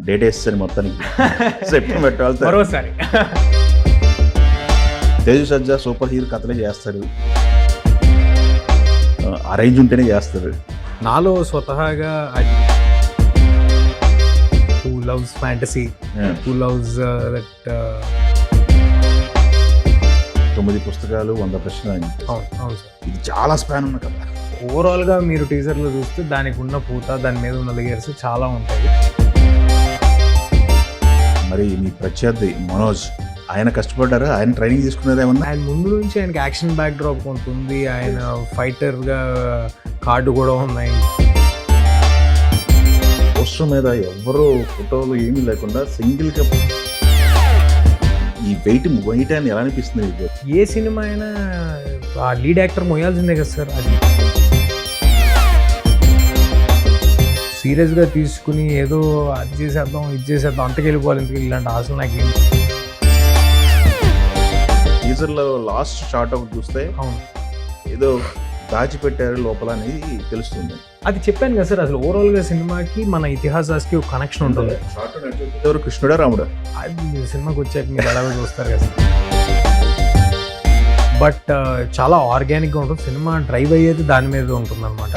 Date వేస్తాను మొత్తానికి September 12 మరోసారి తేజు సజ్జా సూపర్ హీరో కథలే చేస్తారు, అరేంజ్ ఉంటేనే చేస్తారు. నాలో స్వతహాగా who loves fantasy, who loves that 9 పుస్తకాలు 100 ప్రశ్నలు అని. అవును సార్. ఇది చాలా స్పాన్ ఉన్న కథ. ఓవరాల్గా మీరు టీజర్లో చూస్తే దానికి ఉన్న పూత, దాని మీద ఉన్న లేయర్స్ చాలా ఉంటాయి. మరి మీ ప్రత్యర్థి మనోజ్, ఆయన కష్టపడ్డారు, ఆయన ట్రైనింగ్ తీసుకున్నది ఏమన్నా? ఆయన ముందు నుంచి ఆయనకి యాక్షన్ బ్యాక్ డ్రాప్ కొంత ఉంది, ఆయన ఫైటర్గా కార్డు కూడా ఉన్నాయి. పోస్టర్ మీద ఎవరో ఫోటోలు ఏమీ లేకుండా సింగిల్గా ఈ వెయిట్ అని ఎలా అనిపిస్తుంది మీకు? ఏ సినిమా అయినా ఆ లీడ్ యాక్టర్ మోయాల్సిందే కదా సార్. అది సీరియస్గా తీసుకుని ఏదో అది చేసేద్దాం ఇది చేసేద్దాం అంతకు వెళ్ళిపోవాలి, ఇంతకు ఇలాంటి ఆశలు నాకు ఏం. టీజర్లో లాస్ట్ షాట్ ఒకటి చూస్తే అవును, ఏదో దాచిపెట్టారు లోపల అనేది తెలుస్తుంది. అది చెప్పాను కదా సార్. అసలు ఓవరాల్గా సినిమాకి మన ఇతిహాసానికి ఒక కనెక్షన్ ఉంటుంది. ఎవరు, కృష్ణుడా రాముడా? అది సినిమాకి వచ్చాక మీరు ఎలాగో చూస్తారు కదా. బట్ చాలా ఆర్గానిక్గా ఉంటుంది సినిమా, డ్రైవ్ అయ్యేది దాని మీద ఉంటుంది అనమాట.